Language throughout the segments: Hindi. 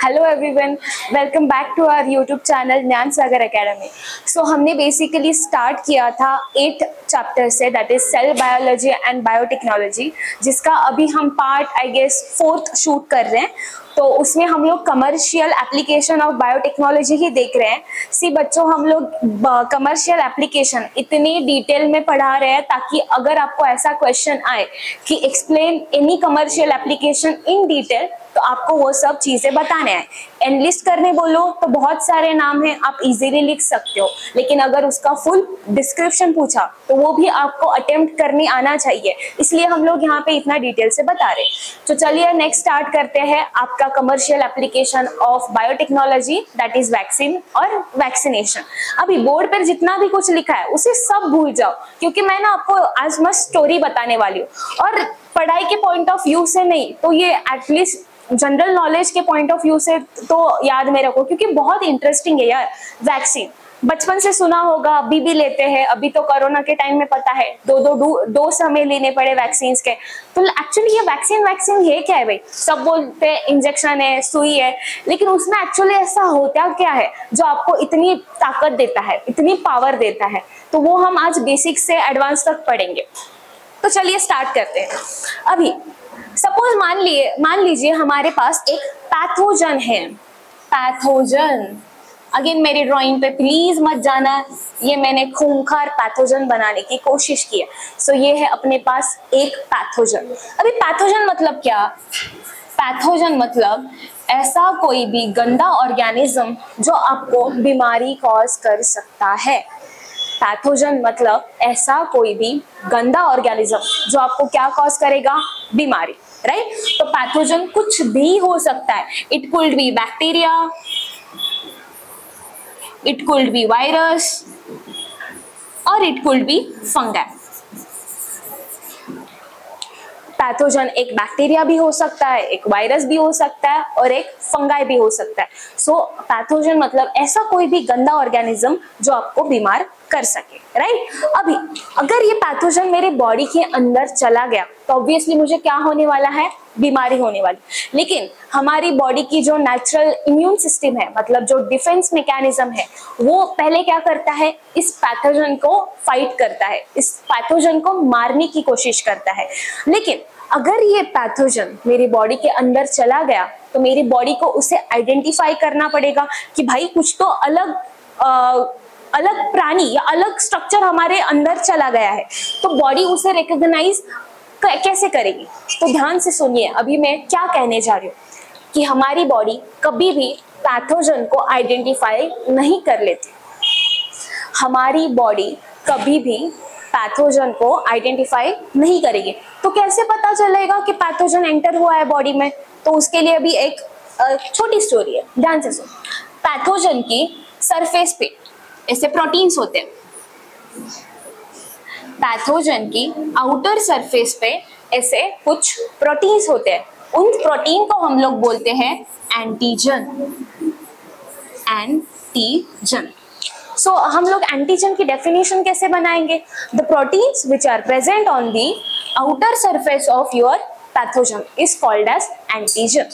Hello everyone, welcome back to our YouTube channel Gyan Sagar academy. सो हमने बेसिकली स्टार्ट किया था 8 चैप्टर से, that is cell biology and biotechnology, जिसका अभी हम part I guess 4th shoot कर रहे हैं। तो उसमें हम लोग कमर्शियल एप्लीकेशन ऑफ बायोटेक्नोलॉजी ही देख रहे हैं। सी बच्चों, हम लोग कमर्शियल एप्लीकेशन इतनी डिटेल में पढ़ा रहे हैं ताकि अगर आपको ऐसा क्वेश्चन आए कि explain any commercial application in detail, तो आपको वो सब चीजें बताने हैं। एनलिस्ट करने बोलो तो बहुत सारे नाम हैं, आप इजीली लिख सकते हो, लेकिन अगर उसका फुल डिस्क्रिप्शन पूछा तो वो भी आपको अटेम्प्ट करने आना चाहिए, इसलिए हम लोग यहाँ पे इतना डिटेल से बता रहे हैं। तो चलिए नेक्स्ट स्टार्ट करते हैं आपका commercial application of biotechnology, that is vaccine और वैक्सीनेशन। अभी बोर्ड पर जितना भी कुछ लिखा है उसे सब भूल जाओ, क्योंकि मैं ना आपको आज मस्त स्टोरी बताने वाली हूँ, और पढ़ाई के पॉइंट ऑफ व्यू से नहीं तो ये एटलीस्ट जनरल नॉलेज के पॉइंट ऑफ व्यू से तो याद में रखो, क्योंकि बहुत इंटरेस्टिंग है यार। वैक्सीन बचपन से सुना होगा, अभी भी लेते हैं। अभी तो कोरोना के टाइम में पता है दो समय लेने पड़े वैक्सीन के। तो एक्चुअली ये वैक्सीन है क्या है भाई? सब बोलते हैं इंजेक्शन है, सुई है, लेकिन उसमें एक्चुअली ऐसा होता क्या है जो आपको इतनी ताकत देता है, इतनी पावर देता है? तो वो हम आज बेसिक से एडवांस तक पढ़ेंगे। तो चलिए स्टार्ट करते हैं। अभी सपोज मान लीजिए हमारे पास एक पैथोजन है। पैथोजन, अगेन मेरी ड्राइंग पे प्लीज मत जाना, ये मैंने खूंखार पैथोजन बनाने की कोशिश की है। सो ये है अपने पास एक पैथोजन। अभी पैथोजन मतलब क्या? पैथोजन मतलब ऐसा कोई भी गंदा ऑर्गेनिज्म जो आपको बीमारी कॉज कर सकता है। पैथोजन मतलब ऐसा कोई भी गंदा ऑर्गेनिज्म जो आपको क्या कॉज करेगा? बीमारी, राइट? तो पैथोजन कुछ भी हो सकता है। It could be bacteria, it could be virus, और it could be fungi. Pathogen एक बैक्टीरिया भी हो सकता है, एक वायरस भी हो सकता है, और एक फंगाई भी हो सकता है। सो पैथोजन मतलब ऐसा कोई भी गंदा ऑर्गेनिज्म जो आपको बीमार कर सके, राइट? अभी अगर ये पैथोजन मेरे बॉडी के अंदर चला गया तो ऑब्वियसली मुझे क्या होने वाला है? बीमारी होने वाली। लेकिन हमारी बॉडी की जो नेचुरल इम्यून सिस्टम है, मतलब जो डिफेंस मैकेनिज्म है, वो पहले क्या करता है? इस पैथोजन को फाइट करता है, इस पैथोजन को मारने की कोशिश करता है। लेकिन अगर ये पैथोजन मेरी बॉडी के अंदर चला गया तो मेरी बॉडी को उसे आइडेंटिफाई करना पड़ेगा कि भाई कुछ तो अलग प्राणी या अलग स्ट्रक्चर हमारे अंदर चला गया है। तो बॉडी उसे रिकॉग्नाइज कैसे करेगी? तो ध्यान से सुनिए, अभी मैं क्या कहने जा रही हूँ कि हमारी बॉडी कभी भी पैथोजन को आइडेंटिफाई नहीं कर लेती। हमारी बॉडी कभी भी पैथोजन को आइडेंटिफाई नहीं करेगी। तो कैसे पता चलेगा कि पैथोजन एंटर हुआ है बॉडी में? तो उसके लिए भी एक छोटी स्टोरी है, ध्यान से सुनो। पैथोजन की सरफेस पे ऐसे प्रोटीन्स होते हैं। पैथोजन की आउटर सरफेस पे ऐसे कुछ प्रोटीन्स होते हैं। उन प्रोटीन को हम लोग बोलते हैं एंटीजन। एंटीजन। सो हम लोग एंटीजन की डेफिनेशन कैसे बनाएंगे? The proteins which are present on the outer surface of your pathogen is called as antigen.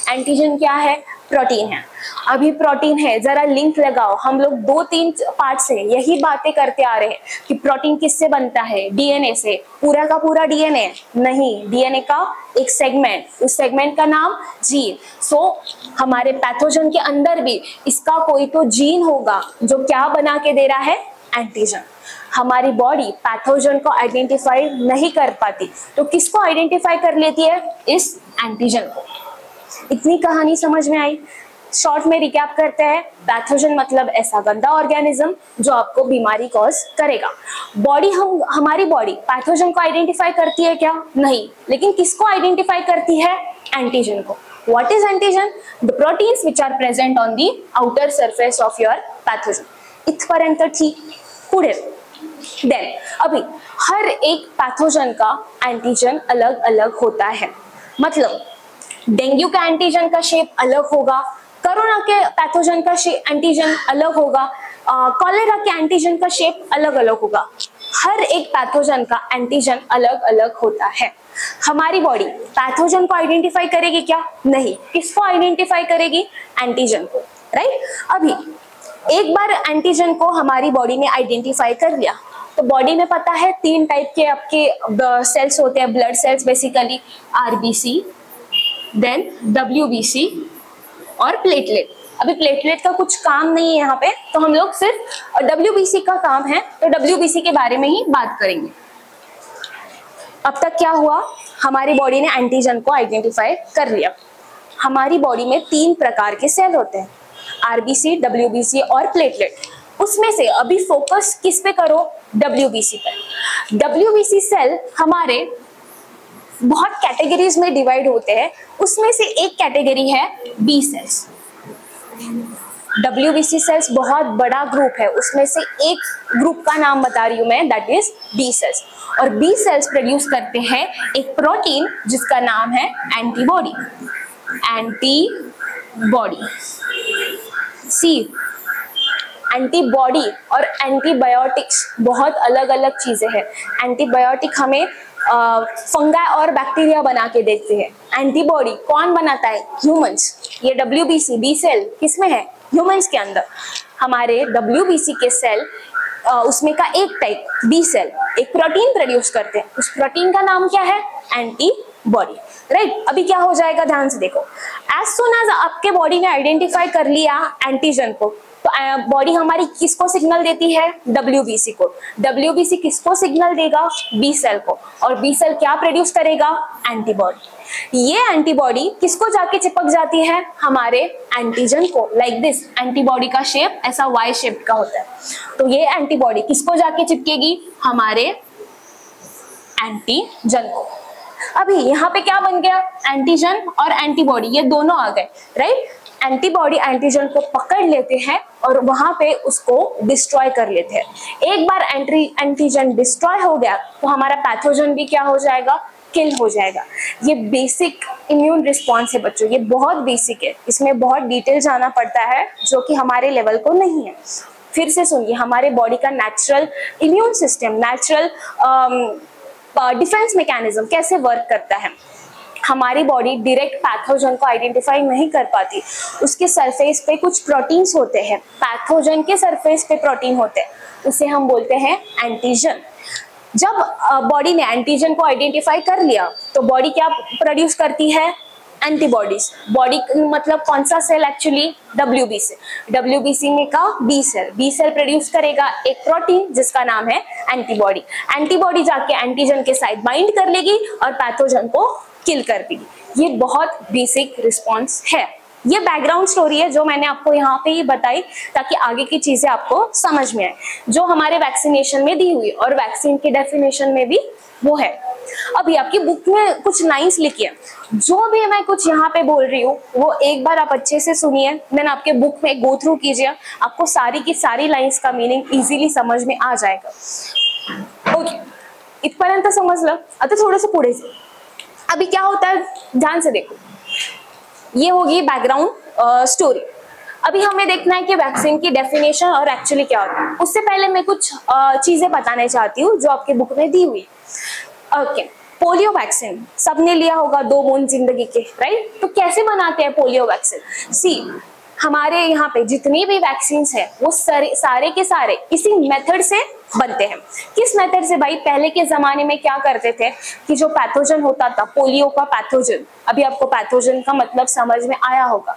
Antigen क्या है? प्रोटीन है। अभी प्रोटीन है, जरा लिंक लगाओ। हम लोग 2-3 पार्ट से यही बातें करते आ रहे हैं कि प्रोटीन किससे बनता है? डीएनए से। पूरा का पूरा डीएनए नहीं, डीएनए का एक सेगमेंट, उस सेगमेंट का नाम जीन। सो हमारे पैथोजन के अंदर भी इसका कोई तो जीन होगा जो क्या बना के दे रहा है? एंटीजन। हमारी बॉडी पैथोजन को आइडेंटिफाई नहीं कर पाती, तो किसको आइडेंटिफाई कर लेती है? इस एंटीजन को। इतनी कहानी समझ में आई? शॉर्ट में रिकैप करते हैं। पैथोजन मतलब ऐसा गंदा ऑर्गेनिज्म जो आपको बीमारी कॉज करेगा। हमारी बॉडी पैथोजन को आइडेंटिफाई करती है क्या? नहीं, लेकिन किसको आइडेंटिफाई करती है? एंटीजन को। What is antigen? The proteins which are present on the outer surface of your pathogen. इथपर्यंत ठीक? पुढे देन अभी हर एक पैथोजन का एंटीजन अलग अलग होता है। मतलब डेंगू का एंटीजन का शेप अलग होगा, कोरोना के पैथोजन का एंटीजन अलग होगा, कॉलेरा के एंटीजन का शेप अलग अलग होगा। हर एक पैथोजन का एंटीजन अलग अलग होता है। हमारी बॉडी पैथोजन को आइडेंटिफाई करेगी क्या? नहीं। किसको आइडेंटिफाई करेगी? एंटीजन को, राइट। अभी एक बार एंटीजन को हमारी बॉडी ने आइडेंटिफाई कर लिया तो बॉडी में पता है 3 टाइप के आपके सेल्स होते हैं, blood cells basically, RBC, then WBC और प्लेटलेट। अभी प्लेटलेट का कुछ काम नहीं है यहाँ पे, तो हम लोग सिर्फ डब्ल्यूबीसी का काम है, तो डब्ल्यूबीसी के बारे में ही बात करेंगे। अब तक क्या हुआ? हमारी बॉडी ने एंटीजन को आइडेंटिफाई कर लिया। हमारी बॉडी में 3 प्रकार के सेल होते हैं, आरबीसी, डब्ल्यूबीसी और प्लेटलेट। उसमें से अभी फोकस किस पे करो? डब्ल्यूबीसी पर। डब्ल्यूबीसी सेल हमारे बहुत कैटेगरीज में डिवाइड होते हैं, उसमें से एक कैटेगरी है बी सेल्स। डब्ल्यूबीसी सेल्स बहुत बड़ा ग्रुप है, उसमें से एक ग्रुप का नाम बता रही हूं मैं, दैट इज बी सेल्स। और बी सेल्स प्रोड्यूस करते हैं एक प्रोटीन जिसका नाम है एंटीबॉडी। एंटीबॉडी, सी, एंटीबॉडी और एंटीबायोटिक्स बहुत अलग अलग चीजें हैं। एंटीबायोटिक हमें फंगा और बैक्टीरिया बना के देते हैं। एंटीबॉडी कौन बनाता है? ह्यूमंस। ये डब्ल्यूबीसी बी सेल किसमें है? ह्यूमंस के अंदर। हमारे डब्ल्यूबीसी के सेल उसमें का एक टाइप बी सेल एक प्रोटीन प्रोड्यूस करते हैं, उस प्रोटीन का नाम क्या है? Antibody, right. अभी क्या हो जाएगा, ध्यान से देखो। एज सुन एज आपके बॉडी ने आइडेंटिफाई कर लिया एंटीजन को, तो बॉडी हमारी किसको सिग्नल देती है? डब्ल्यूबीसी को। डब्ल्यूबीसी किसको सिग्नल देगा? बी सेल को। और बी सेल क्या प्रोड्यूस करेगा? एंटीबॉडी। ये एंटीबॉडी किसको जाके चिपक जाती है? हमारे एंटीजन को, लाइक दिस। एंटीबॉडी का शेप ऐसा वाई शेप का होता है, तो ये एंटीबॉडी किसको जाके चिपकेगी? हमारे एंटीजन को। अभी यहाँ पे क्या बन गया? एंटीजन और एंटीबॉडी ये दोनों आ गए, राइट। एंटीबॉडी एंटीजन को पकड़ लेते हैं और वहां पे उसको डिस्ट्रॉय कर लेते हैं। एक बार एंटीजन डिस्ट्रॉय हो गया तो हमारा पैथोजन भी क्या हो जाएगा? किल हो जाएगा। ये बेसिक इम्यून रिस्पॉन्स है बच्चों, ये बहुत बेसिक है, इसमें बहुत डिटेल जाना पड़ता है जो कि हमारे लेवल को नहीं है। फिर से सुनिए, हमारे बॉडी का natural immune system, natural defence mechanism कैसे वर्क करता है। हमारी बॉडी डायरेक्ट पैथोजन को आइडेंटिफाई नहीं कर पाती, उसके सरफेस पे कुछ प्रोटीन्स होते हैं, पैथोजन के सरफेस पे प्रोटीन होते हैं, उसे हम बोलते हैं एंटीजन। जब बॉडी ने एंटीजन को आइडेंटिफाई कर लिया तो बॉडी क्या प्रोड्यूस करती है? एंटीबॉडीज। बॉडी मतलब कौन सा सेल? Actually WBC. डब्ल्यूबीसी में का B cell. B cell produce करेगा एक प्रोटीन जिसका नाम है एंटीबॉडी। एंटीबॉडी जाके एंटीजन के साथ बाइंड कर लेगी और पैथोजन को किल कर देगी। ये बहुत बेसिक रिस्पॉन्स है। ये बैकग्राउंड स्टोरी है जो मैंने आपको यहाँ पे ही बताई ताकि आगे की चीजें आपको समझ में आए, जो हमारे वैक्सीनेशन में दी हुई और वैक्सीन के डेफिनेशन में भी वो है। अभी आपकी बुक में कुछ लाइंस लिखी है, जो भी मैं कुछ यहाँ पे बोल रही हूँ वो एक बार आप अच्छे से सुनिए, देन आपके बुक में गो थ्रू कीजिए, आपको सारी की सारी लाइंस का मीनिंग इजीली समझ में आ जाएगा। ओके, इतपर्यंत समजलं। आता थोडंसं पुढे से अभी क्या होता है, ध्यान से देखो। ये होगी बैकग्राउंड स्टोरी। अभी हमें देखना है कि वैक्सीन की डेफिनेशन और एक्चुअली क्या होता है। उससे पहले मैं कुछ चीजें बताना चाहती हूँ जो आपके बुक में दी हुई। ओके, पोलियो वैक्सीन सबने लिया होगा, 2 बूंद जिंदगी के, राइट। तो कैसे बनाते हैं पोलियो वैक्सीन? सी, हमारे यहाँ पे जितनी भी वैक्सीन है वो सारे के सारे इसी मेथड से बनते हैं। किस मेथड से भाई? पहले के जमाने में क्या करते थे कि जो पैथोजन होता था, पोलियो का पैथोजन, अभी आपको पैथोजन का मतलब समझ में आया होगा।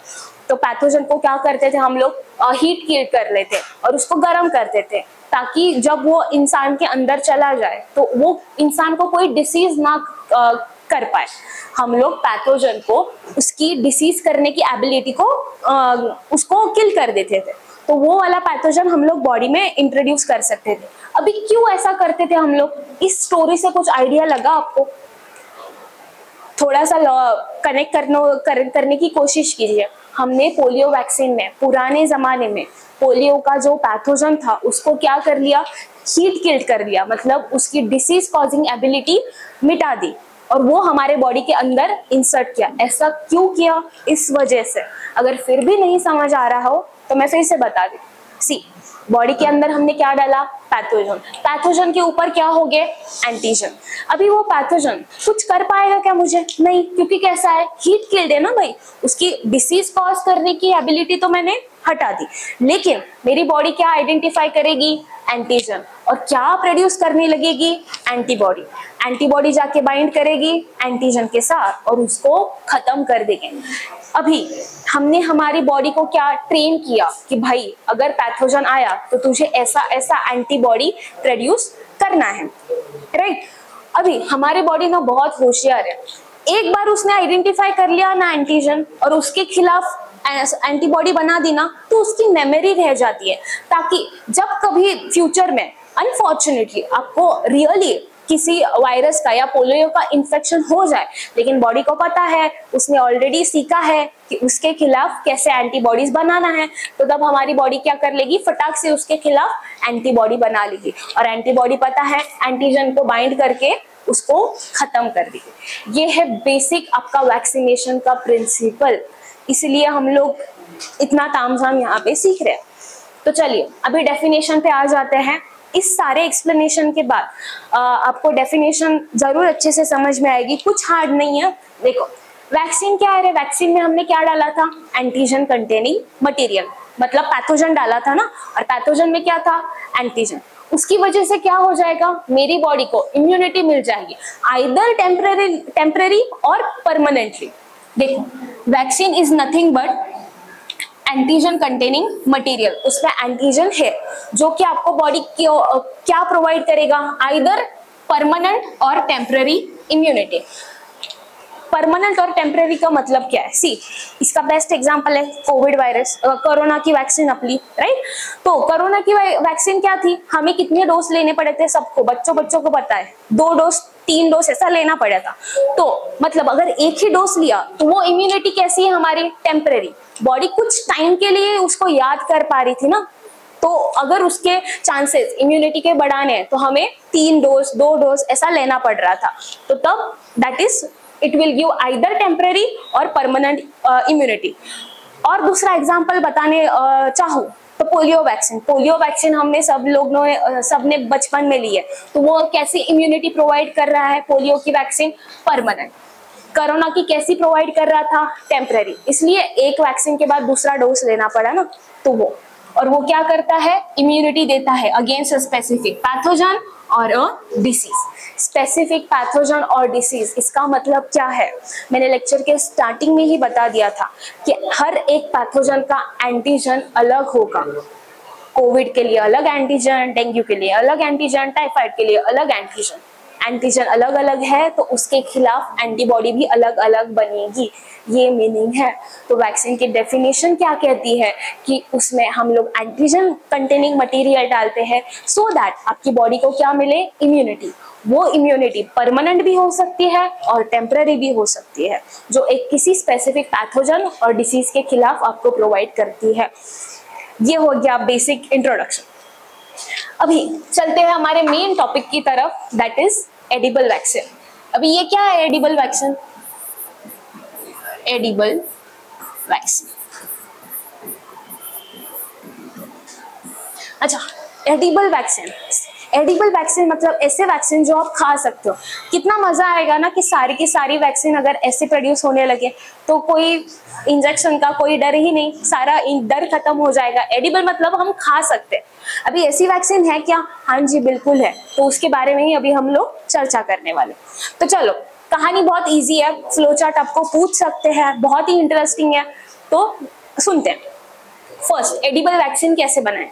तो पैथोजन को क्या करते थे हम लोग? हीट किल कर लेते और उसको गर्म करते थे ताकि जब वो इंसान के अंदर चला जाए तो वो इंसान को कोई डिसीज ना कर पाए। हम लोग पैथोजन को उसकी डिसीज करने की एबिलिटी को उसको किल कर देते थे, तो वो वाला पैथोजन हम लोग बॉडी में इंट्रोड्यूस कर सकते थे। अभी क्यों ऐसा करते थे हम लोग? इस स्टोरी से कुछ आइडिया लगा आपको? थोड़ा सा कनेक्ट करने की कोशिश कीजिए। हमने पोलियो वैक्सीन में पुराने जमाने में पोलियो का जो पैथोजन था उसको क्या कर लिया? हीट किल्ड कर लिया, मतलब उसकी डिसीज कॉजिंग एबिलिटी मिटा दी और वो हमारे बॉडी के अंदर इंसर्ट किया। ऐसा क्यों किया? इस वजह से। अगर फिर भी नहीं समझ आ रहा हो तो मैं फिर से बता दूं। सी, बॉडी के अंदर हमने क्या डाला, पैथोजन, पैथोजन के ऊपर क्या हो गए, एंटीजन। अभी वो पैथोजन कुछ कर पाएगा क्या मुझे, नहीं, क्योंकि कैसा है, हीट किल्ड है ना भाई, उसकी डिसीज कॉज करने की एबिलिटी तो मैंने हटा दी, लेकिन मेरी बॉडी क्या आइडेंटिफाई करेगी, एंटीजन, और क्या प्रोड्यूस करने लगेगी, एंटीबॉडी। एंटीबॉडी जाके बाइंड करेगी एंटीजन के साथ और उसको खत्म कर देंगे। अभी हमने हमारी बॉडी को क्या ट्रेन किया कि भाई अगर पैथोजन आया तो तुझे ऐसा ऐसा एंटीबॉडी प्रोड्यूस करना है, राइट। अभी हमारी बॉडी ना बहुत होशियार है, एक बार उसने आइडेंटिफाई कर लिया ना एंटीजन और उसके खिलाफ एंटीबॉडी बना दी ना, तो उसकी मेमोरी रह जाती है, ताकि जब कभी फ्यूचर में अनफॉर्चुनेटली आपको रियली किसी वायरस का या पोलियो का इन्फेक्शन हो जाए, लेकिन बॉडी को पता है, उसने ऑलरेडी सीखा है कि उसके खिलाफ कैसे एंटीबॉडीज बनाना है, तो तब हमारी बॉडी क्या कर लेगी, फटाक से उसके खिलाफ एंटीबॉडी बना लेगी, और एंटीबॉडी पता है एंटीजन को बाइंड करके उसको खत्म कर देगी। ये है बेसिक आपका वैक्सीनेशन का प्रिंसिपल, इसलिए हम लोग इतना तामझाम यहाँ पे सीख रहे हैं। तो चलिए अभी डेफिनेशन पे आ जाते हैं। इस सारे एक्सप्लेनेशन के बाद आपको डेफिनेशन जरूर अच्छे से समझ में आएगी, कुछ हार्ड नहीं है। देखो वैक्सीन क्या है, वैक्सीन में हमने क्या डाला था, एंटीजन कंटेनिंग मटेरियल, मतलब पैथोजन डाला था ना, और पैथोजन में क्या था, एंटीजन। उसकी वजह से क्या हो जाएगा, मेरी बॉडी को इम्यूनिटी मिल जाएगी, आइदर टेम्पररी और परमानेंटली। देखो vaccine is nothing but antigen containing material, उसमें एंटीजन है जो कि आपको बॉडी क्या प्रोवाइड करेगा, आइदर परमानेंट और टेम्पररी इम्यूनिटी। परमानेंट और टेम्पररी का मतलब क्या है, सी इसका बेस्ट एग्जांपल है कोविड वायरस, कोरोना की वैक्सीन अपनी, राइट। तो कोरोना की वैक्सीन क्या थी, हमें कितने डोज लेने पड़े थे, सबको बच्चों को पता है, 2 डोज 3 डोज ऐसा लेना पड़ा था। तो मतलब अगर एक ही डोज लिया तो वो इम्यूनिटी कैसी है हमारी, टेम्पररी, बॉडी कुछ टाइम के लिए उसको याद कर पा रही थी ना। तो अगर उसके चांसेस इम्यूनिटी के बढ़ाने हैं तो हमें 3 डोज 2 डोज ऐसा लेना पड़ रहा था, तो तब that is it will give either temporary और परमानेंट इम्यूनिटी। और दूसरा एग्जांपल बताने चाहूँ तो पोलियो वैक्सीन हमने सबने बचपन में ली है, तो वो कैसी इम्यूनिटी प्रोवाइड कर रहा है, पोलियो की वैक्सीन परमानेंट, कोरोना की कैसी प्रोवाइड कर रहा था, टेम्पररी, इसलिए एक वैक्सीन के बाद दूसरा डोज लेना पड़ा ना, तो वो, और वो क्या करता है, इम्यूनिटी देता है अगेंस्ट स्पेसिफिक पैथोजन और डिसीज। स्पेसिफिक पैथोजन और डिसीज, इसका मतलब क्या है, मैंने लेक्चर के स्टार्टिंग में ही बता दिया था कि हर एक पैथोजन का एंटीजन अलग होगा। कोविड के लिए अलग एंटीजन, डेंगू के लिए अलग एंटीजन, टाइफाइड के लिए अलग एंटीजन। एंटीजन अलग अलग है तो उसके खिलाफ एंटीबॉडी भी अलग अलग बनेगी, ये मीनिंग है। तो वैक्सीन की डेफिनेशन क्या कहती है कि उसमें हम लोग एंटीजन कंटेनिंग मटेरियल डालते हैं सो दैट आपकी बॉडी को क्या मिले, इम्यूनिटी। वो इम्यूनिटी परमानेंट भी हो सकती है और टेम्पररी भी हो सकती है, जो एक किसी स्पेसिफिक पैथोजन और डिसीज के खिलाफ आपको प्रोवाइड करती है। ये हो गया बेसिक इंट्रोडक्शन। अभी चलते हैं हमारे मेन टॉपिक की तरफ, दैट इज एडिबल वैक्सीन। अभी ये क्या है एडिबल वैक्सीन, एडिबल वैक्सीन, अच्छा एडिबल वैक्सीन मतलब ऐसे वैक्सीन जो आप खा सकते हो। कितना मजा आएगा ना कि सारी की सारी वैक्सीन अगर ऐसे प्रोड्यूस होने लगे तो कोई इंजेक्शन का कोई डर ही नहीं, सारा डर खत्म हो जाएगा। एडिबल मतलब हम खा सकते हैं। अभी ऐसी वैक्सीन है क्या, हाँ जी बिल्कुल है, तो उसके बारे में ही अभी हम लोग चर्चा करने वाले। तो चलो कहानी बहुत इजी है, फ्लो चार्ट आपको पूछ सकते हैं, बहुत ही इंटरेस्टिंग है, तो सुनते हैं। फर्स्ट एडिबल वैक्सीन कैसे बनाएं।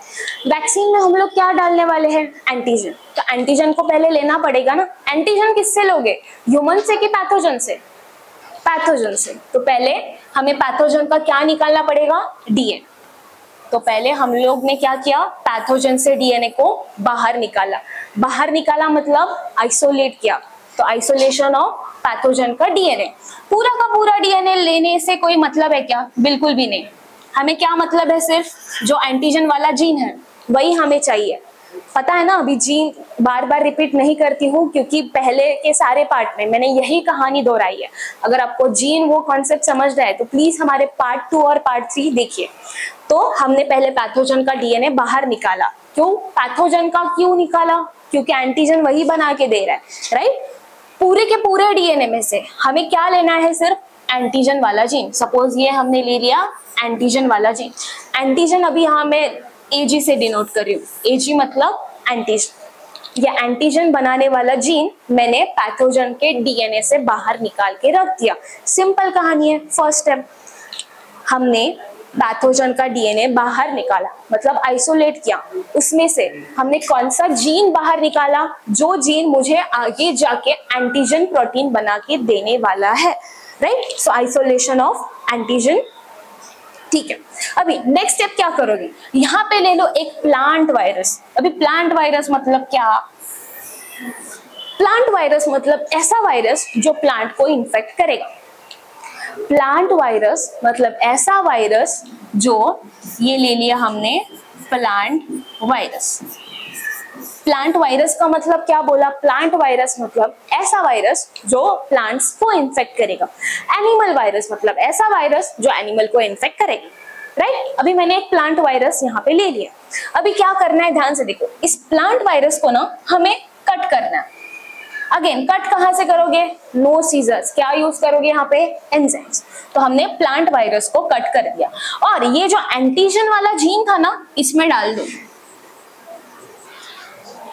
वैक्सीन में हम लोग क्या डालने वाले हैं, एंटीजन। तो एंटीजन को पहले लेना पड़ेगा ना। एंटीजन किससे लोगे, ह्यूमन से कि पैथोजन से, पैथोजन से। तो पहले हमें पैथोजन का क्या निकालना पड़ेगा, डीएनए। तो पहले हम लोग ने क्या किया, पैथोजन से डीएनए को बाहर निकाला मतलब आइसोलेट किया। तो आइसोलेशन ऑफ पैथोजन का डीएनए। पूरा का पूरा डीएनए लेने से कोई मतलब है क्या, बिल्कुल भी नहीं। हमें क्या मतलब है, सिर्फ जो एंटीजन वाला जीन है वही हमें चाहिए। पता है ना, अभी जीन बार बार रिपीट नहीं करती हूँ क्योंकि पहले के सारे पार्ट में मैंने यही कहानी दोहराई है। अगर आपको जीन वो कॉन्सेप्ट समझ रहा है तो प्लीज हमारे पार्ट 2 और पार्ट 3 देखिए। तो हमने पहले पैथोजन का डीएनए बाहर निकाला। क्यों पैथोजन का क्यों निकाला? क्योंकि एंटीजन वही बना के दे रहा है, राइट। पूरे के पूरे डीएनए में से हमें क्या लेना है? सिर्फ एंटीजन वाला जीन। सपोज ये हमने ले लिया एंटीजन वाला जीन। एंटीजन अभी यहाँ मैं एजी से डिनोट कर रही हूँ। एजी मतलब एंटीजन। ये एंटीजन बनाने वाला जीन मैंने पैथोजन के डीएनए से बाहर निकाल के रख दिया। सिंपल कहानी है। फर्स्ट स्टेप, हमने पैथोजन का डीएनए बाहर निकाला, मतलब आइसोलेट किया। उसमें से हमने कौन सा जीन बाहर निकाला? जो जीन मुझे आगे जाके एंटीजन प्रोटीन बना के देने वाला है, right. So isolation of antigen. ठीक है, अभी नेक्स्ट स्टेप क्या करोगे? यहाँ पे ले लो एक प्लांट वायरस। अभी प्लांट वायरस मतलब क्या? प्लांट वायरस मतलब ऐसा वायरस जो प्लांट को इन्फेक्ट करेगा। प्लांट वायरस मतलब ऐसा वायरस जो, ये ले लिया हमने प्लांट वायरस। प्लांट वायरस का मतलब क्या बोला? प्लांट वायरस मतलब ऐसा वायरस जो प्लांट्स को इन्फेक्ट करेगा। एनिमल वायरस मतलब ऐसा वायरस जो एनिमल को इन्फेक्ट करेगा, राइट। अभी मैंने एक प्लांट वायरस यहाँ पे ले लिया। अभी क्या करना है, ध्यान से देखो। इस प्लांट वायरस को ना हमें कट करना है। अगेन कट कहाँ से करोगे? No seizures. क्या यूज करोगे यहाँ पे? एंजाइम्स। तो हमने प्लांट वायरस को कट कर दिया और ये जो एंटीजन वाला जीन था ना, इसमें डाल दो,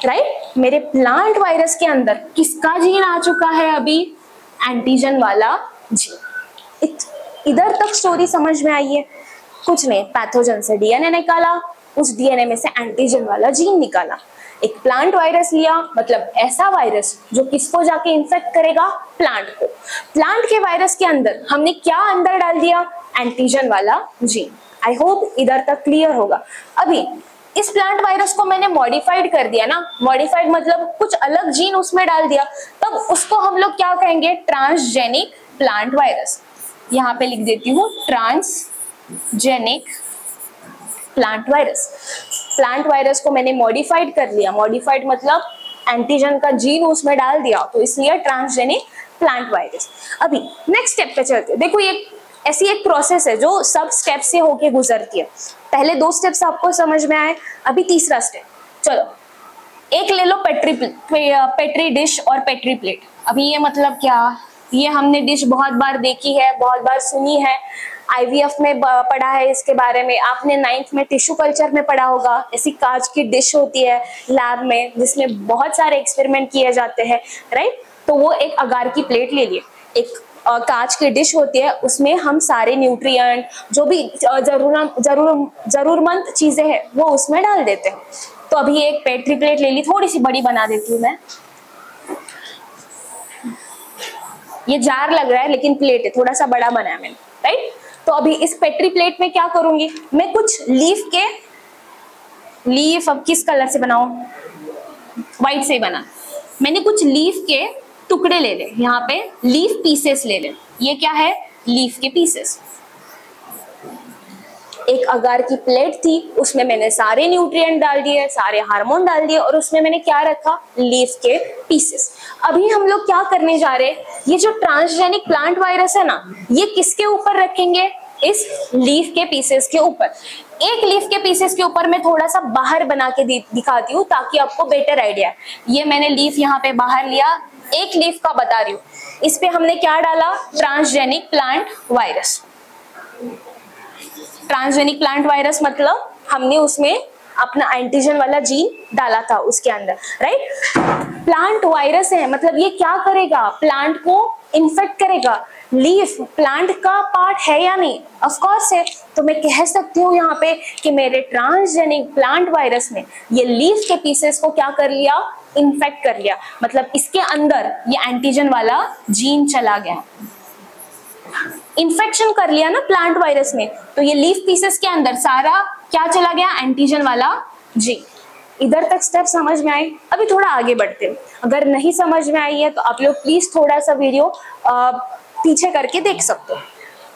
राइट। मेरे प्लांट वायरस के अंदर किसका जीन आ चुका है? अभी एंटीजन वाला जीन। इधर तक स्टोरी समझ में आई है? कुछ नहीं, पैथोजन से डीएनए निकाला, उस डीएनए में से एंटीजन वाला जीन निकाला। एक प्लांट वायरस लिया, मतलब ऐसा वायरस जो किसको जाके इन्फेक्ट करेगा? प्लांट को। प्लांट के वायरस के अंदर हमने क्या अंदर डाल दिया? एंटीजन वाला जीन। आई होप इधर तक क्लियर होगा। अभी इस प्लांट वायरस को मैंने मॉडिफाइड कर दिया ना। मॉडिफाइड मतलब कुछ अलग जीन उसमें डाल दिया, तब उसको हम लोग क्या कहेंगे? Transgenic plant virus. यहाँ पे लिख देती हूँ transgenic plant virus. Plant virus को मैंने मॉडिफाइड कर लिया। मॉडिफाइड मतलब एंटीजन का जीन उसमें डाल दिया, तो इसलिए ट्रांसजेनिक प्लांट वायरस। अभी नेक्स्ट स्टेप पे चलते हैं। देखो ये ऐसी एक प्रोसेस है जो सब स्टेप से होके गुजरती है। पहले 2 स्टेप्स आपको समझ में आए, अभी तीसरा स्टेप। चलो एक ले लो पेट्री डिश और पेट्री प्लेट। अभी ये मतलब क्या? ये हमने डिश बहुत बार देखी है, बहुत बार सुनी है, आईवीएफ में पढ़ा है इसके बारे में। आपने 9th में टिश्यू कल्चर में पढ़ा होगा। ऐसी कांच की डिश होती है लैब में जिसमें बहुत सारे एक्सपेरिमेंट किए जाते हैं, राइट। तो वो एक अगार की प्लेट ले लिए, एक कांच की डिश होती है, उसमें हम सारे न्यूट्रिएंट जो भी जरूरतमंद चीजें हैं वो उसमें डाल देते हैं। तो अभी एक पेट्री प्लेट ले ली, थोड़ी सी बड़ी बना देती हूँ मैं। ये जार लग रहा है लेकिन प्लेट है, थोड़ा सा बड़ा बनाया मैंने, राइट। तो अभी इस पेट्री प्लेट में क्या करूंगी मैं? कुछ लीफ अब किस कलर से बनाऊं? व्हाइट से ही बना। मैंने कुछ लीफ के टुकड़े ले ले, यहाँ पे लीफ पीसेस ले ले। ये क्या है? लीफ के पीसेस। एक अगार की प्लेट थी, उसमें मैंने सारे न्यूट्रिएंट डाल दिए, सारे हार्मोन डाल दिए और उसमें मैंने क्या रखा? लीफ के पीसेस। अभी हम लोग क्या करने जा रहे हैं? ये जो ट्रांसजेनिक प्लांट वायरस है ना, ये किसके ऊपर रखेंगे? इस लीफ के पीसेस के ऊपर। एक लीफ के पीसेस के ऊपर मैं थोड़ा सा बाहर बना के दिखाती हूँ ताकि आपको बेटर आइडिया है। ये मैंने लीफ यहाँ पे बाहर लिया, एक लीफ का बता रही हूँ। इस पे हमने क्या डाला? Transgenic plant virus. Transgenic plant virus मतलब हमने उसमें अपना एंटीजन वाला जीन डाला था उसके अंदर, राइट। प्लांट वायरस है मतलब ये क्या करेगा? प्लांट को इन्फेक्ट करेगा। लीफ प्लांट का पार्ट है या नहीं? ऑफ कोर्स है। तो मैं कह सकती हूँ यहाँ पे कि मेरे ट्रांसजेनिक प्लांट वायरस ने ये लीफ के पीसेस को क्या कर लिया? इन्फेक्ट कर लिया। मतलब इसके अंदर ये एंटीजन वाला जीन चला गया, इन्फेक्शन कर लिया ना प्लांट वायरस ने। तो ये लीफ पीसेस के अंदर सारा क्या चला गया? एंटीजन वाला जीन। इधर तक स्टेप समझ में आए? अभी थोड़ा आगे बढ़ते हैं। अगर नहीं समझ में आई है तो आप लोग प्लीज थोड़ा सा वीडियो पीछे करके देख सकते हो।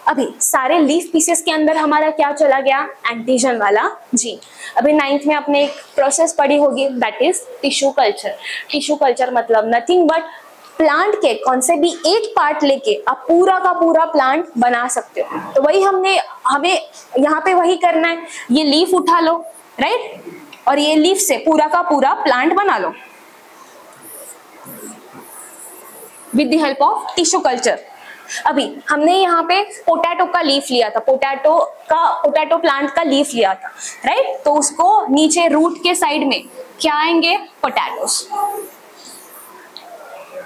अभी सारे लीफ पीसेस के अंदर हमारा क्या चला गया, एंटीजन वाला जीन। अभी 9th में आपने एक प्रोसेस पढ़ी होगी, that is tissue culture. Tissue culture मतलब नथिंग बट प्लांट के कौन से भी एक पार्ट लेके आप पूरा का पूरा प्लांट बना सकते हो। तो वही हमें यहाँ पे वही करना है। ये लीफ उठा लो, राइट, और ये लीफ से पूरा का पूरा प्लांट बना लो with the help of tissue culture. अभी हमने यहाँ पे पोटैटो का लीफ लिया था, पोटैटो प्लांट का लीफ लिया था, राइट। तो उसको नीचे रूट के साइड में क्या आएंगे, पोटैटोस।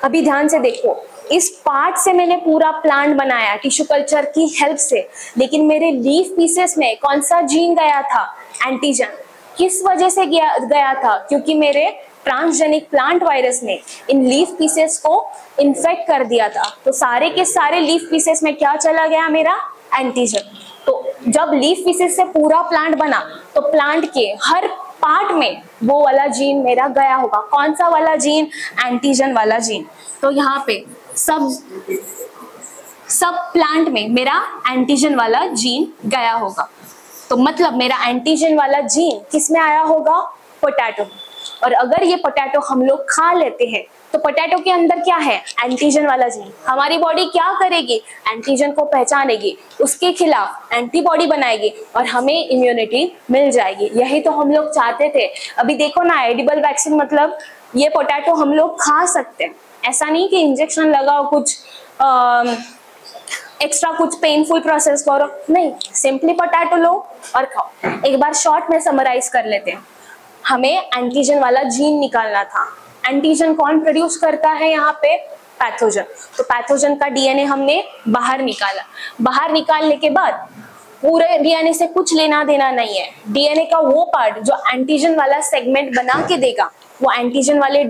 अभी ध्यान से देखो, इस पार्ट से मैंने पूरा प्लांट बनाया टिश्यू कल्चर की हेल्प से, लेकिन मेरे लीफ पीसेस में कौन सा जीन गया था, एंटीजन। किस वजह से गया था, क्योंकि मेरे ट्रांसजेनिक प्लांट वायरस ने इन लीफ पीसेस को इन्फेक्ट कर दिया था। तो सारे के सारे लीफ पीसेस में क्या चला गया, मेरा एंटीजन। तो जब लीफ पीसेस से पूरा प्लांट बना तो प्लांट के हर पार्ट में वो वाला जीन मेरा गया होगा। कौन सा वाला जीन, एंटीजन वाला जीन। तो यहाँ पे सब प्लांट में मेरा एंटीजन वाला जीन गया होगा। तो मतलब मेरा एंटीजन वाला जीन किस में आया होगा, पोटैटो। और अगर ये पोटैटो हम लोग खा लेते हैं तो पोटैटो के अंदर क्या है, एंटीजन वाला जीन। हमारी बॉडी क्या करेगी, एंटीजन को पहचानेगी, उसके खिलाफ एंटीबॉडी बनाएगी और हमें इम्यूनिटी मिल जाएगी। यही तो हम लोग चाहते थे। अभी देखो ना, एडिबल वैक्सीन मतलब ये पोटैटो हम लोग खा सकते हैं। ऐसा नहीं कि इंजेक्शन लगाओ, कुछ एक्स्ट्रा कुछ पेनफुल प्रोसेस करो, नहीं, सिंपली पोटैटो लो और खाओ। एक बार शॉर्ट में समराइज कर लेते हैं। हमें एंटीजन वाला जीन निकालना था। एंटीजन कौन प्रोड्यूस करता है, यहाँ पे पैथोजन। तो पैथोजन का डीएनए हमने बाहर निकाला। बाहर निकालने के बाद पूरे डीएनए से कुछ लेना देना नहीं है। डीएनए का वो पार्ट जो एंटीजन वाला सेगमेंट बना के देगा, वो एंटीजन वाले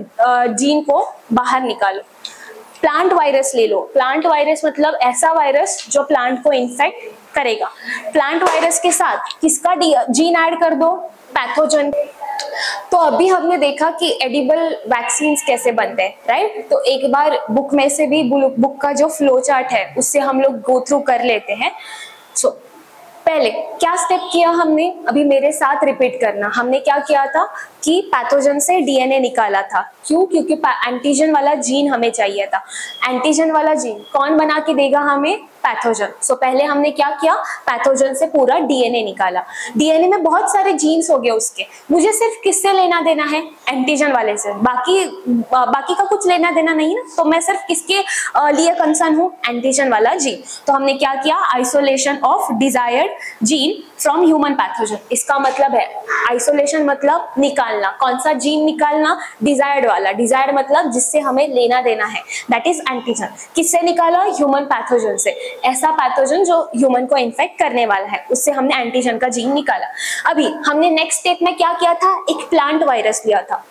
जीन को बाहर निकालो। प्लांट वायरस ले लो। प्लांट वायरस मतलब ऐसा वायरस जो प्लांट को इन्फेक्ट करेगा। प्लांट वायरस के साथ किसका जीन ऐड कर दो, पैथोजन। तो अभी हमने देखा कि एडिबल वैक्सीन्स कैसे बनते हैं, राइट। तो एक बार बुक में से भी, बुक का जो फ्लो चार्ट है उससे हम लोग गो थ्रू कर लेते हैं। सो पहले क्या स्टेप किया हमने, अभी मेरे साथ रिपीट करना। हमने क्या किया था कि पैथोजन से डीएनए निकाला था। क्यों, क्योंकि एंटीजन वाला जीन हमें चाहिए था। एंटीजन वाला जीन कौन बना के देगा हमें, पैथोजन। सो पहले हमने क्या किया, पैथोजन से पूरा डीएनए निकाला। डीएनए में बहुत सारे जीन्स हो गए उसके, मुझे सिर्फ किससे लेना देना है, एंटीजन वाले से। बाकी का कुछ लेना देना नहीं ना। तो मैं सिर्फ किसके लिए कंसर्न हूँ, एंटीजन वाला जीन। तो हमने क्या किया, isolation of desired gene from human pathogen. इसका मतलब है आइसोलेशन मतलब निकालना। कौन सा जीन निकालना, डिजायर्ड वाला। डिजायर्ड मतलब जिससे हमें लेना देना है, दैट इज एंटीजन। किससे निकाला, ह्यूमन पैथोजन से। ऐसा पैथोजन जो ह्यूमन को इन्फेक्ट करने वाला है, उससे हमने एंटीजन का जीन निकाला। अभी हमने नेक्स्ट स्टेप में क्या किया था, एक प्लांट वायरस लिया था।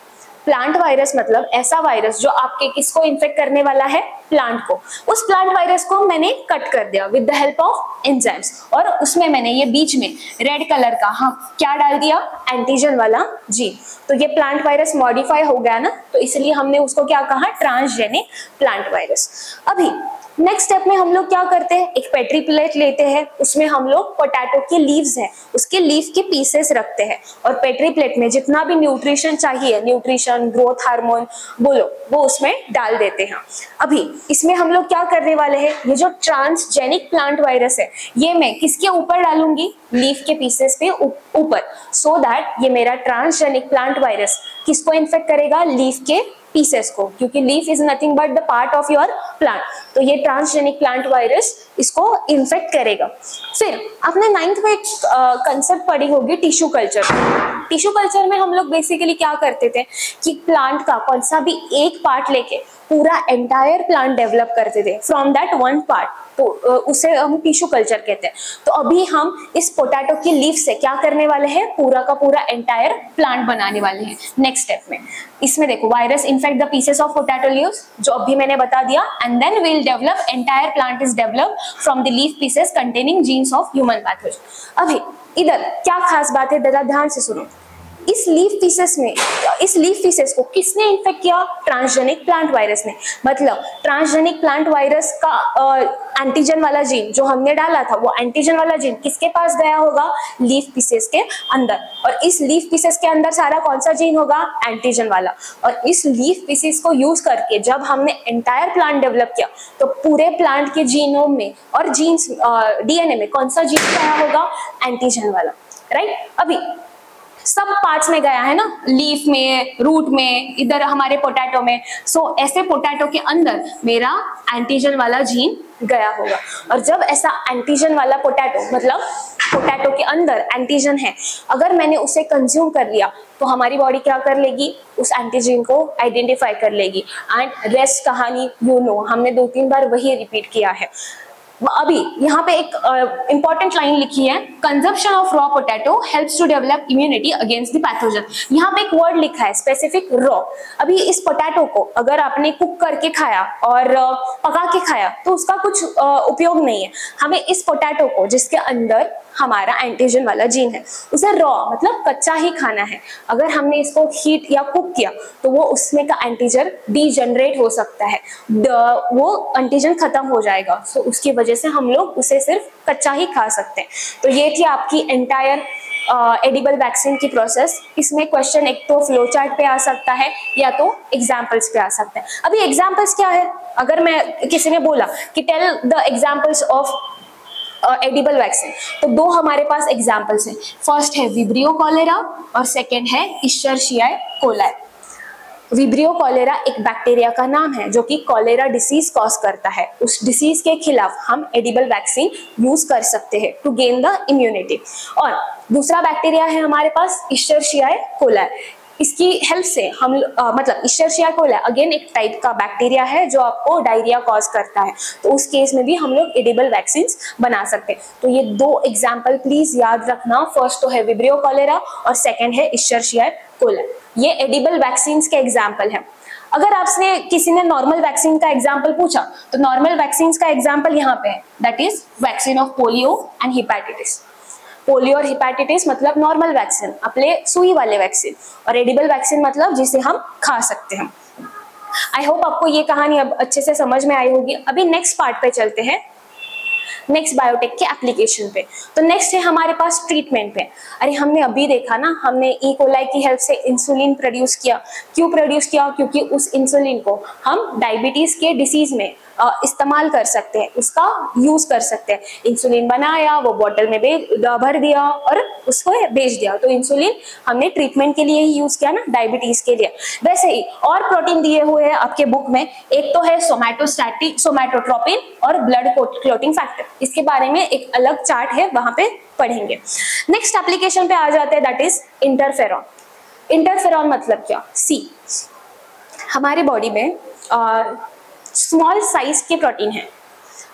प्लांट वायरस मतलब ऐसा वायरस जो आपके किसको इन्फेक्ट करने वाला है, प्लांट को। उस प्लांट वायरस को मैंने कट कर दिया with the help of enzymes, और उसमें मैंने ये बीच में रेड कलर का क्या डाल दिया, एंटीजन वाला जीन। तो ये प्लांट वायरस मॉडिफाई हो गया ना, तो इसलिए हमने उसको क्या कहा, ट्रांसजेनिक प्लांट वायरस। अभी नेक्स्ट स्टेप में हम लोग क्या करते हैं, एक पेट्री प्लेट लेते हैं, उसमें हम लोग पोटैटो के लीव्स हैं, उसके लीफ के पीसेस रखते हैं, और पेट्री प्लेट में जितना भी न्यूट्रिशन चाहिए, न्यूट्रिशन, ग्रोथ हार्मोन बोलो, वो उसमें डाल देते हैं। अभी इसमें हम लोग क्या करने वाले हैं, ये जो ट्रांसजेनिक प्लांट वायरस है, ये मैं किसके ऊपर डालूंगी, लीफ के पीसेस पे ऊपर, सो दैट ये मेरा ट्रांसजेनिक प्लांट वायरस किसको इन्फेक्ट करेगा, लीफ के पीसेस को, क्योंकि leaf is nothing but the part of your plant. तो ये ट्रांसजेनिक प्लांट वायरस इसको इन्फेक्ट करेगा। फिर आपने 9th में एक कंसेप्ट पढ़ी होगी, टिश्यू कल्चर। टिश्यू कल्चर में हम लोग बेसिकली क्या करते थे कि प्लांट का कौन सा भी एक पार्ट लेके पूरा एंटायर प्लांट डेवलप करते थे फ्रॉम दैट वन पार्ट, तो उसे हम टिश्यू कल्चर कहते हैं। तो अभी हम इस पोटैटो की लीफ से क्या करने वाले हैं, पूरा का पूरा एंटायर प्लांट बनाने वाले हैं नेक्स्ट स्टेप में। इसमें देखो, virus infect the pieces of potato leaves, जो अभी मैंने बता दिया, and then will develop entire plant is develop from the leaf pieces containing genes of human pathogen. अभी इधर क्या खास बात है, जरा ध्यान से सुनो। इस लीफ फीसेस को किसने इन्फेक्ट किया? ट्रांसजेनिक प्लांट वायरस ने। मतलब ट्रांसजेनिक प्लांट वायरस का एंटीजन वाला जीन जो हमने डाला था, वो एंटीजन वाला जीन किसके पास गया होगा? लीफ पीसेस के अंदर। और इस लीफ पीसेस के अंदर सारा कौन सा जीन होगा? एंटीजन वाला। और इस लीफ पीसेस को यूज करके जब हमने एंटायर प्लांट डेवलप किया तो पूरे प्लांट के जीनोम में और जीन्स डीएनए में कौन सा जीन गया होगा? एंटीजन वाला, राइट। अभी सब पार्ट्स में गया है ना, लीफ में, रूट में, इधर हमारे पोटैटो में। सो ऐसे पोटैटो के अंदर मेरा एंटीजन वाला जीन गया होगा। और जब ऐसा एंटीजन वाला पोटैटो, मतलब पोटैटो के अंदर एंटीजन है, अगर मैंने उसे कंज्यूम कर लिया तो हमारी बॉडी क्या कर लेगी? उस एंटीजन को आइडेंटिफाई कर लेगी। एंड रेस्ट कहानी हमने 2-3 बार वही रिपीट किया है। अभी यहाँ पे एक इंपॉर्टेंट लाइन लिखी है, consumption of raw potato helps to develop immunity against the pathogen. यहाँ पे एक वर्ड लिखा है स्पेसिफिक रॉ। अभी इस पोटैटो को अगर आपने कुक करके खाया और पका के खाया तो उसका कुछ उपयोग नहीं है। हमें इस पोटैटो को, जिसके अंदर हमारा एंटीजन वाला जीन है, उसे रॉ मतलब कच्चा ही खाना है। अगर हमने इसको हीट या कुक किया तो वो उसमें का एंटीजन डीजनरेट हो सकता है, वो एंटीजन खत्म हो जाएगा। सो उसकी वजह से हम लोग उसे सिर्फ कच्चा ही खा सकते हैं। तो ये थी आपकी एंटायर एडिबल वैक्सीन की प्रोसेस। इसमें क्वेश्चन एक तो फ्लो चार्ट पे आ सकता है या तो एग्जाम्पल्स पे आ सकता है। अभी एग्जाम्पल्स क्या है? अगर मैं किसी ने बोला कि tell the examples of edible vaccine, तो 2 हमारे पास एग्जाम्पल्स हैं। फर्स्ट है विब्रियो कॉलेरा और सेकेंड है इश्चरशियाई कोलाई। विब्रियो कॉलेरा एक बैक्टीरिया का नाम है जो कि कॉलेरा डिसीज कॉज करता है। उस डिसीज के खिलाफ हम एडिबल वैक्सीन यूज कर सकते हैं टू गेन द इम्यूनिटी। और दूसरा बैक्टीरिया है हमारे पास इश्चरशियाई कोलाई। इसकी हेल्प से हम मतलब इश्चरशियाई कोलाई अगेन एक टाइप का बैक्टीरिया है जो आपको डायरिया कॉज करता है। तो उस केस में भी हम लोग एडिबल वैक्सीन बना सकते हैं। तो ये 2 एग्जाम्पल प्लीज याद रखना। फर्स्ट तो है विब्रियो कॉलेरा और सेकेंड है इश्चरशियाई कोलाई। ये एडिबल वैक्सीन के एग्जाम्पल हैं। अगर आपसे किसी ने नॉर्मल वैक्सीन का एग्जाम्पल पूछा तो नॉर्मल वैक्सीन का एग्जाम्पल यहाँ पे है, that is vaccine of polio and hepatitis. Polio और हेपेटाइटिस मतलब नॉर्मल वैक्सीन, अपने सुई वाले वैक्सीन, और एडिबल वैक्सीन मतलब जिसे हम खा सकते हैं। आई होप आपको ये कहानी अब अच्छे से समझ में आई होगी। अभी नेक्स्ट पार्ट पे चलते हैं, नेक्स्ट बायोटेक के एप्लीकेशन पे। तो नेक्स्ट है हमारे पास ट्रीटमेंट पे। अरे हमने अभी देखा ना, हमने ई कोलाई की हेल्प से इंसुलिन प्रोड्यूस किया। क्यों प्रोड्यूस किया? क्योंकि उस इंसुलिन को हम डायबिटीज के डिसीज में इस्तेमाल कर सकते हैं, उसका यूज कर सकते हैं। इंसुलिन बनाया, वो बोतल में भर दिया और उसको बेच दिया। तो इंसुलिन हमने ट्रीटमेंट के लिए ही यूज किया ना, डायबिटीज के लिए। वैसे ही और प्रोटीन दिए हुए हैं आपके बुक में, एक तो है सोमैटोट्रोपिन और ब्लड क्लॉटिंग फैक्टर। इसके बारे में एक अलग चार्ट है, वहां पे पढ़ेंगे। नेक्स्ट एप्लीकेशन पे आ जाते हैं, दैट इज इंटरफेरॉन। इंटरफेरॉन मतलब क्या? सी, हमारे बॉडी में स्मॉल साइज के प्रोटीन है।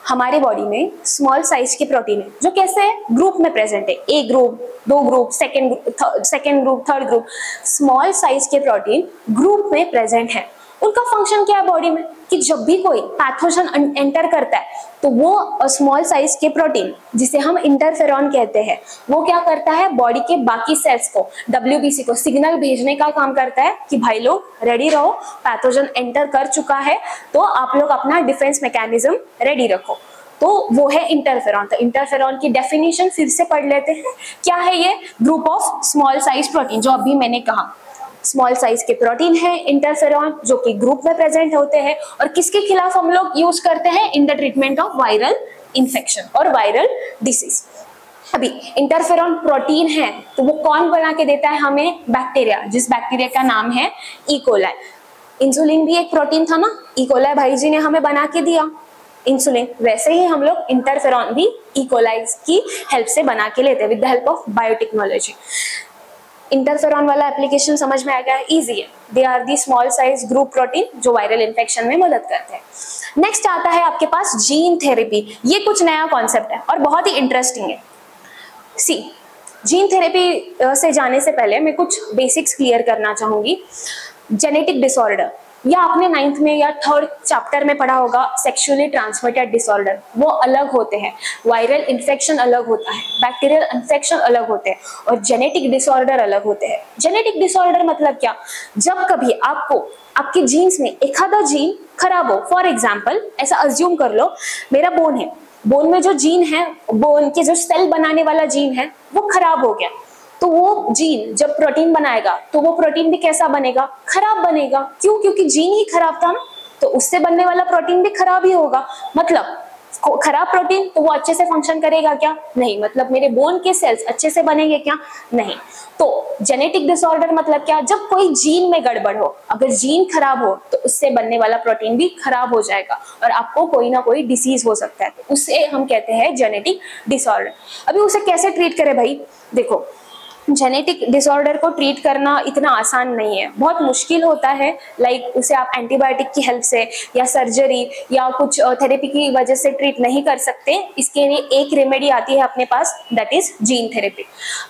हमारे बॉडी में स्मॉल साइज के प्रोटीन है जो कैसे ग्रुप में प्रेजेंट है, A group, 2 group, second group, third group. Small size के प्रोटीन ग्रुप में प्रेजेंट है। उनका फंक्शन क्या है बॉडी में कि जब भी कोई पैथोजन एंटर करता है तो वो स्मॉल साइज के प्रोटीन, जिसे हम इंटरफेरॉन कहते हैं, वो क्या करता है? बॉडी के बाकी सेल्स को, WBC को सिग्नल भेजने का काम करता है कि भाई लोग रेडी रहो, पैथोजन एंटर कर चुका है, तो आप लोग अपना डिफेंस मैकेनिज्म रेडी रखो। तो वो है इंटरफेरॉन। तो इंटरफेरॉन की डेफिनेशन फिर से पढ़ लेते हैं। क्या है ये? Group of small size protein, जो अभी मैंने कहा स्मॉल साइज के प्रोटीन है इंटरफेरॉन, जो कि ग्रुप में प्रेजेंट होते हैं। और किसके खिलाफ हम लोग यूज करते हैं? In the treatment of viral infection और वायरल डिसीज। अभी इंटरफेरॉन प्रोटीन है तो वो कौन बना के देता है हमें? बैक्टीरिया, जिस बैक्टीरिया का नाम है ई कोलाई। इंसुलिन भी एक प्रोटीन था ना, ई कोलाई भाई जी ने हमें बना के दिया इंसुलिन। वैसे ही हम लोग इंटरफेरॉन भी ई कोलाई की हेल्प से बना के लेते हैं with the help of biotechnology. Interferon वाला एप्लीकेशन समझ में आ गया? इजी है। They are the small size group protein जो वायरल इन्फेक्शन में मदद करते हैं। नेक्स्ट आता है आपके पास जीन थेरेपी। ये कुछ नया कॉन्सेप्ट है और बहुत ही इंटरेस्टिंग है। सी, जीन थेरेपी से जाने से पहले मैं कुछ बेसिक्स क्लियर करना चाहूंगी। जेनेटिक डिसऑर्डर या आपने 9th में या 3rd चैप्टर में पढ़ा होगा सेक्सुअली ट्रांसमिटेड डिसऑर्डर, वो अलग होते हैं। वायरल इन्फेक्शन अलग होता है, बैक्टीरियल इन्फेक्शन अलग होते हैं, और जेनेटिक डिसऑर्डर अलग होते हैं। जेनेटिक डिसऑर्डर मतलब क्या, जब कभी आपको आपके जीन्स में एक आधा जीन खराब हो, फॉर एग्जाम्पल ऐसा अज्यूम कर लो मेरा बोन है, बोन में जो जीन है, बोन के जो सेल बनाने वाला जीन है वो खराब हो गया, तो वो जीन जब प्रोटीन बनाएगा तो वो प्रोटीन भी कैसा बनेगा, खराब बनेगा। क्यों? क्योंकि जीन ही खराब था ना, तो उससे बनने वाला प्रोटीन भी खराब ही होगा। मतलब खराब प्रोटीन तो वो अच्छे से फंक्शन करेगा क्या? नहीं। मतलब मेरे बोन के सेल्स अच्छे से बनेंगे क्या? नहीं। तो जेनेटिक डिसऑर्डर मतलब क्या, जब कोई जीन में गड़बड़ हो, अगर जीन खराब हो तो उससे बनने वाला प्रोटीन भी खराब हो जाएगा और आपको कोई ना कोई डिसीज हो सकता है, तो उसे हम कहते हैं जेनेटिक डिसऑर्डर। अभी उसे कैसे ट्रीट करें भाई? देखो, जेनेटिक डिसऑर्डर को ट्रीट करना इतना आसान नहीं है, बहुत मुश्किल होता है। लाइक उसे आप एंटीबायोटिक की हेल्प से या सर्जरी या कुछ थेरेपी की वजह से ट्रीट नहीं कर सकते। इसके लिए एक रेमेडी आती है अपने पास, दैट इज जीन थेरेपी।